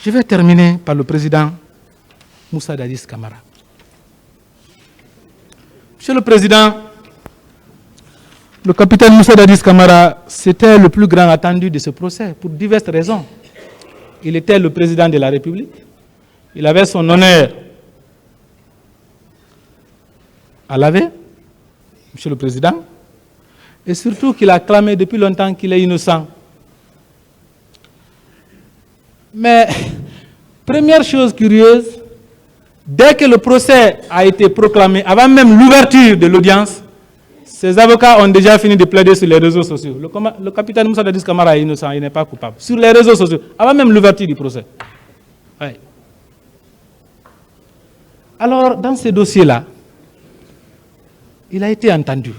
Je vais terminer par le président Moussa Dadis Camara. Monsieur le Président, le capitaine Moussa Dadis Camara, c'était le plus grand attendu de ce procès pour diverses raisons. Il était le président de la République. Il avait son honneur à laver, Monsieur le Président, et surtout qu'il a clamé depuis longtemps qu'il est innocent. Mais, première chose curieuse, dès que le procès a été proclamé, avant même l'ouverture de l'audience, ses avocats ont déjà fini de plaider sur les réseaux sociaux. Le capitaine Moussa Dadis Camara est innocent, il n'est pas coupable. Sur les réseaux sociaux, avant même l'ouverture du procès. Ouais. Alors, dans ces dossiers-là, il a été entendu.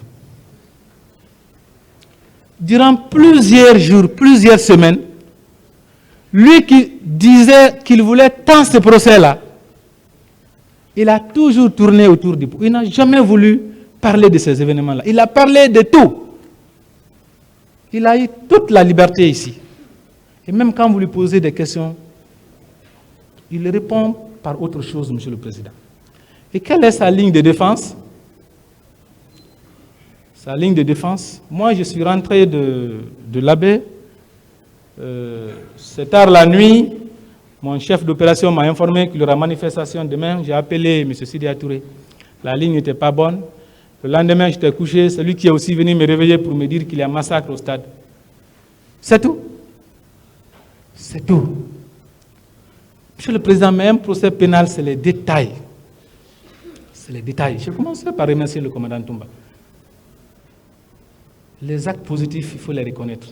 Durant plusieurs jours, plusieurs semaines, lui qui disait qu'il voulait tant ce procès-là, il a toujours tourné autour du pot. Il n'a jamais voulu parler de ces événements-là. Il a parlé de tout. Il a eu toute la liberté ici. Et même quand vous lui posez des questions, il répond par autre chose, Monsieur le Président. Et quelle est sa ligne de défense? Sa ligne de défense, moi je suis rentré de l'Abbé, c'est tard la nuit, mon chef d'opération m'a informé qu'il y aura manifestation demain, j'ai appelé M. Sidi Touré, la ligne n'était pas bonne, le lendemain j'étais couché, c'est lui qui est aussi venu me réveiller pour me dire qu'il y a un massacre au stade. C'est tout. C'est tout. Monsieur le Président, mais un procès pénal, c'est les détails. C'est les détails. Je commencerai par remercier le commandant Toumba. Les actes positifs, il faut les reconnaître.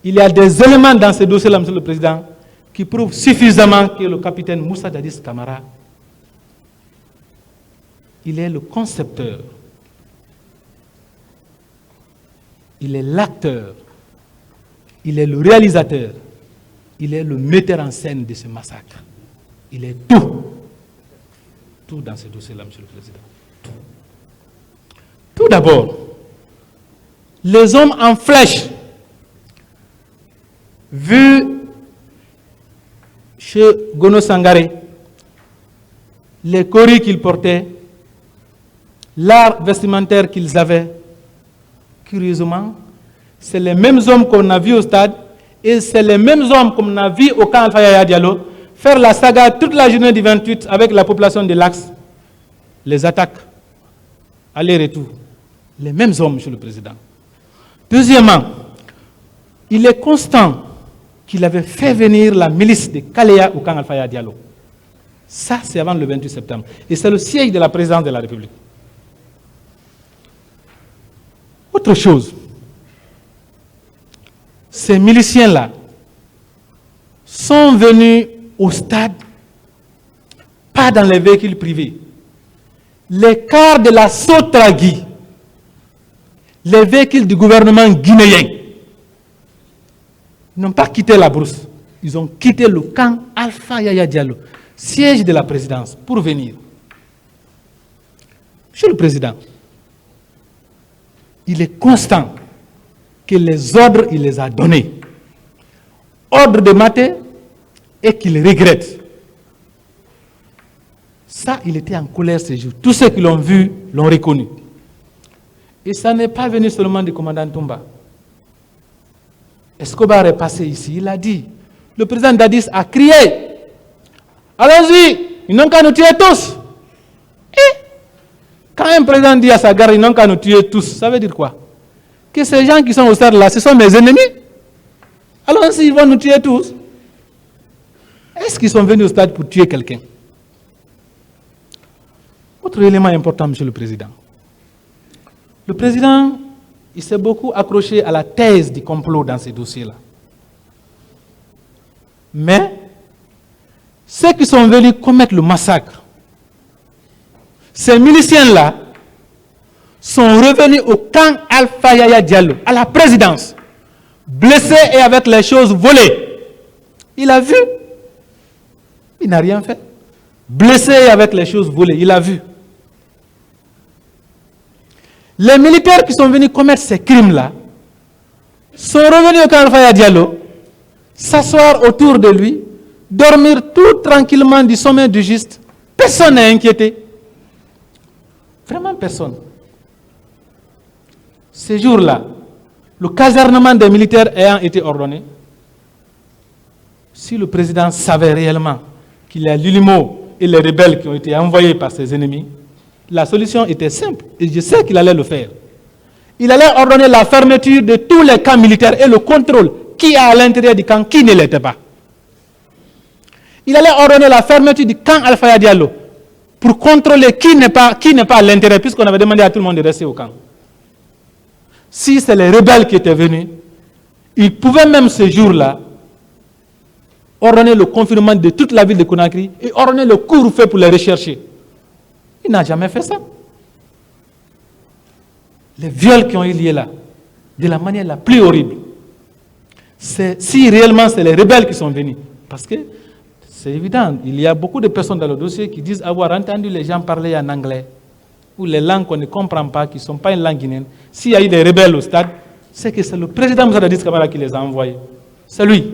Il y a des éléments dans ce dossier-là, Monsieur le Président, qui prouvent suffisamment que le capitaine Moussa Dadis Camara, il est le concepteur, il est l'acteur, il est le réalisateur, il est le metteur en scène de ce massacre. Il est tout. Tout dans ce dossier-là, Monsieur le Président. Tout. Tout d'abord, les hommes en flèche, vus chez Gono Sangaré, les coris qu'ils portaient, l'art vestimentaire qu'ils avaient, curieusement, c'est les mêmes hommes qu'on a vus au stade et c'est les mêmes hommes qu'on a vus au camp Alpha Yaya Diallo faire la saga toute la journée du 28 avec la population de l'Axe, les attaques, aller-retour. Les mêmes hommes, Monsieur le Président. Deuxièmement, il est constant qu'il avait fait venir la milice de Kalea au camp Alpha Yaya Diallo. Ça, c'est avant le 28 septembre. Et c'est le siège de la présidence de la République. Autre chose, ces miliciens-là sont venus au stade, pas dans les véhicules privés. Les cars de la Sotragui, les véhicules du gouvernement guinéen, n'ont pas quitté la brousse. Ils ont quitté le camp Alpha Yaya Diallo, siège de la présidence, pour venir. Monsieur le Président, il est constant que les ordres, il les a donnés. Ordre de mater et qu'il regrette. Ça, il était en colère ces jours. Tous ceux qui l'ont vu l'ont reconnu. Et ça n'est pas venu seulement du commandant Toumba. Escobar est passé ici, il a dit, le président Dadis a crié, allons-y, ils n'ont qu'à nous tuer tous. Et quand un président dit à sa garde, ils n'ont qu'à nous tuer tous, ça veut dire quoi? Que ces gens qui sont au stade là, ce sont mes ennemis. Allons-y, ils vont nous tuer tous. Est-ce qu'ils sont venus au stade pour tuer quelqu'un? Autre élément important, Monsieur le Président. Le président, il s'est beaucoup accroché à la thèse du complot dans ces dossiers-là. Mais, ceux qui sont venus commettre le massacre, ces miliciens-là, sont revenus au camp Alpha Yaya Diallo, à la présidence, blessés et avec les choses volées. Il a vu. Il n'a rien fait. Blessé et avec les choses volées, il a vu. Les militaires qui sont venus commettre ces crimes-là sont revenus au camp Alpha Yaya Diallo, s'asseoir autour de lui, dormir tout tranquillement du sommeil du juste. Personne n'est inquiété. Vraiment personne. Ces jours-là, le casernement des militaires ayant été ordonné, si le président savait réellement qu'il y a l'ULIMO et les rebelles qui ont été envoyés par ses ennemis, la solution était simple, et je sais qu'il allait le faire. Il allait ordonner la fermeture de tous les camps militaires et le contrôle qui est à l'intérieur du camp, qui ne l'était pas. Il allait ordonner la fermeture du camp Alpha Diallo pour contrôler qui n'est pas à l'intérieur, puisqu'on avait demandé à tout le monde de rester au camp. Si c'est les rebelles qui étaient venus, ils pouvaient même ce jour-là ordonner le confinement de toute la ville de Conakry et ordonner le couvre-feu pour les rechercher. Il n'a jamais fait ça. Les viols qui ont eu lieu là, de la manière la plus horrible, si réellement c'est les rebelles qui sont venus, parce que c'est évident, il y a beaucoup de personnes dans le dossier qui disent avoir entendu les gens parler en anglais, ou les langues qu'on ne comprend pas, qui ne sont pas une langue guinéenne. S'il y a eu des rebelles au stade, c'est que c'est le président Moussa Dadis Camara qui les a envoyés. C'est lui.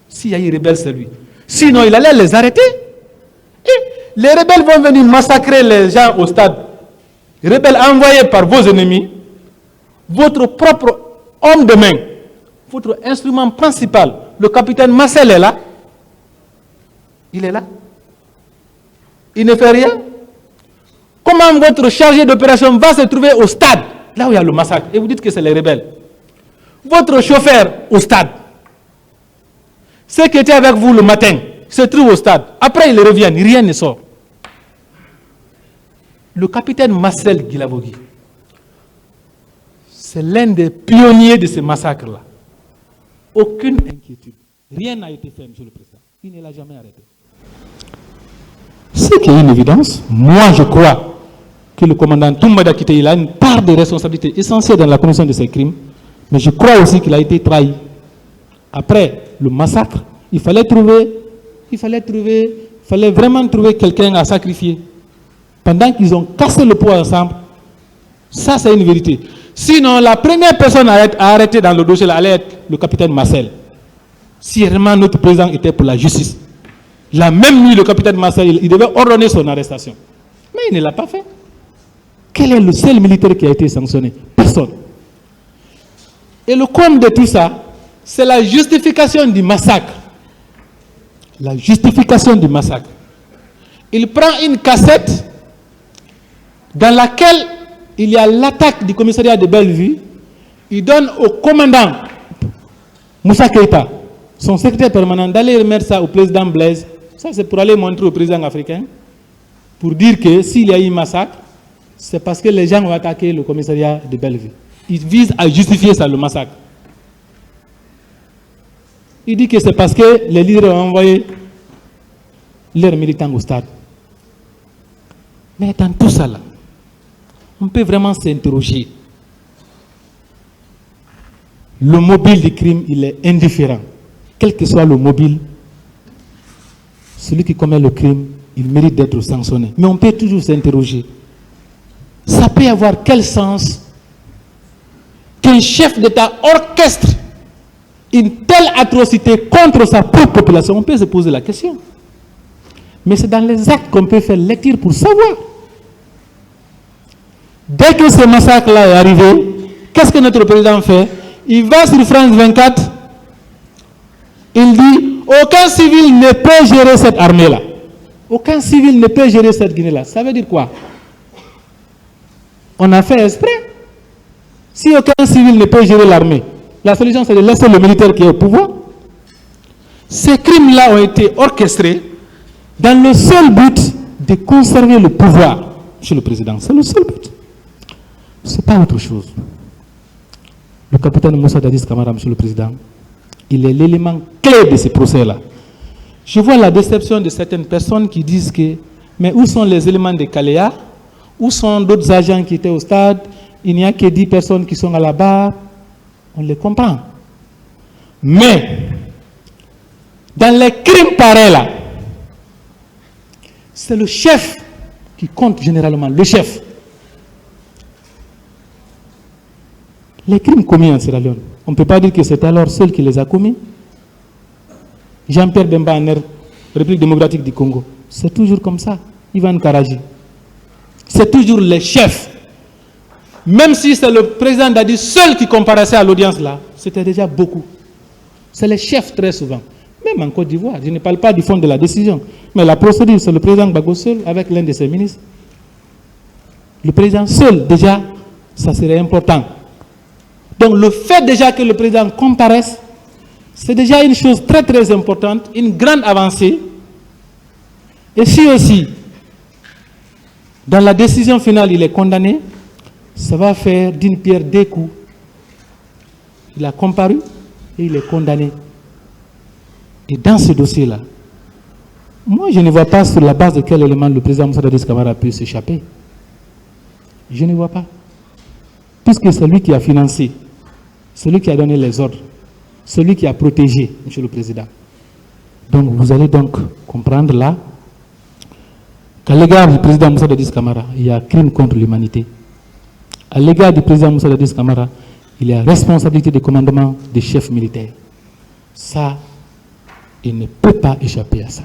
S'il y a eu des rebelles, c'est lui. Sinon, il allait les arrêter. Et les rebelles vont venir massacrer les gens au stade. Les rebelles envoyés par vos ennemis, votre propre homme de main, votre instrument principal, le capitaine Marcel est là. Il est là. Il ne fait rien. Comment votre chargé d'opération va se trouver au stade, là où il y a le massacre, et vous dites que c'est les rebelles? Votre chauffeur au stade, ceux qui étaient avec vous le matin, se trouvent au stade. Après, ils reviennent, rien ne sort. Le capitaine Marcel Guilavogui, c'est l'un des pionniers de ce massacre-là. Aucune inquiétude. Rien n'a été fait, Monsieur le Président. Il ne l'a jamais arrêté. Ce qui est une évidence, moi je crois que le commandant Toumbada Kité, il a une part de responsabilité essentielle dans la commission de ces crimes, mais je crois aussi qu'il a été trahi. Après le massacre, il fallait vraiment trouver quelqu'un à sacrifier. Pendant qu'ils ont cassé le pot ensemble, ça c'est une vérité. Sinon, la première personne à être arrêtée dans le dossier là, allait être le capitaine Marcel. Si vraiment notre président était pour la justice. La même nuit, le capitaine Marcel, il devait ordonner son arrestation. Mais il ne l'a pas fait. Quel est le seul militaire qui a été sanctionné? Personne. Et le comble de tout ça, c'est la justification du massacre. La justification du massacre. Il prend une cassette dans laquelle il y a l'attaque du commissariat de Bellevue. Il donne au commandant Moussa Keïta, son secrétaire permanent, d'aller remettre ça au président Blaise. Ça, c'est pour aller montrer au président africain, pour dire que s'il y a eu un massacre, c'est parce que les gens ont attaqué le commissariat de Bellevue. Il vise à justifier ça, le massacre. Il dit que c'est parce que les leaders ont envoyé leurs militants au stade. Mais dans tout ça, là, on peut vraiment s'interroger. Le mobile du crime, il est indifférent. Quel que soit le mobile, celui qui commet le crime, il mérite d'être sanctionné. Mais on peut toujours s'interroger. Ça peut avoir quel sens qu'un chef d'État orchestre une telle atrocité contre sa propre population? On peut se poser la question. Mais c'est dans les actes qu'on peut faire lecture pour savoir. Dès que ce massacre-là est arrivé, qu'est-ce que notre président fait? Il va sur France 24, il dit, aucun civil ne peut gérer cette armée-là. Aucun civil ne peut gérer cette Guinée-là. Ça veut dire quoi? On a fait exprès. Si aucun civil ne peut gérer l'armée, la solution c'est de laisser le militaire qui est au pouvoir. Ces crimes-là ont été orchestrés dans le seul but de conserver le pouvoir chez le président. C'est le seul but. Ce n'est pas autre chose. Le capitaine Moussa Dadis Camara, Monsieur le Président, il est l'élément clé de ces procès-là. Je vois la déception de certaines personnes qui disent que, mais où sont les éléments de Caléa? Où sont d'autres agents qui étaient au stade? Il n'y a que 10 personnes qui sont à la barre. On les comprend. Mais, dans les crimes pareils là, c'est le chef qui compte généralement, le chef. Les crimes commis en Sierra Leone, on ne peut pas dire que c'est alors seul qui les a commis. Jean-Pierre Bemba Aner République démocratique du Congo. C'est toujours comme ça, Ivan Karaji. C'est toujours les chefs. Même si c'est le président Dadi seul qui comparaissait à l'audience là, c'était déjà beaucoup. C'est les chefs très souvent. Même en Côte d'Ivoire, je ne parle pas du fond de la décision, mais la procédure, c'est le président Gbagbo seul avec l'un de ses ministres. Le président seul, déjà, ça serait important. Donc le fait déjà que le président comparaisse, c'est déjà une chose très très importante, une grande avancée. Et si aussi, dans la décision finale, il est condamné, ça va faire d'une pierre deux coups. Il a comparu et il est condamné. Et dans ce dossier-là, moi je ne vois pas sur la base de quel élément le président Moussa Dadis Camara peut s'échapper. Je ne vois pas. Puisque c'est lui qui a financé, celui qui a donné les ordres, celui qui a protégé, Monsieur le Président. Donc vous allez donc comprendre là qu'à l'égard du président Moussa Dadis Camara, il y a crime contre l'humanité. À l'égard du président Moussa Dadis Camara, il y a responsabilité de commandement des chefs militaires. Ça, il ne peut pas échapper à ça.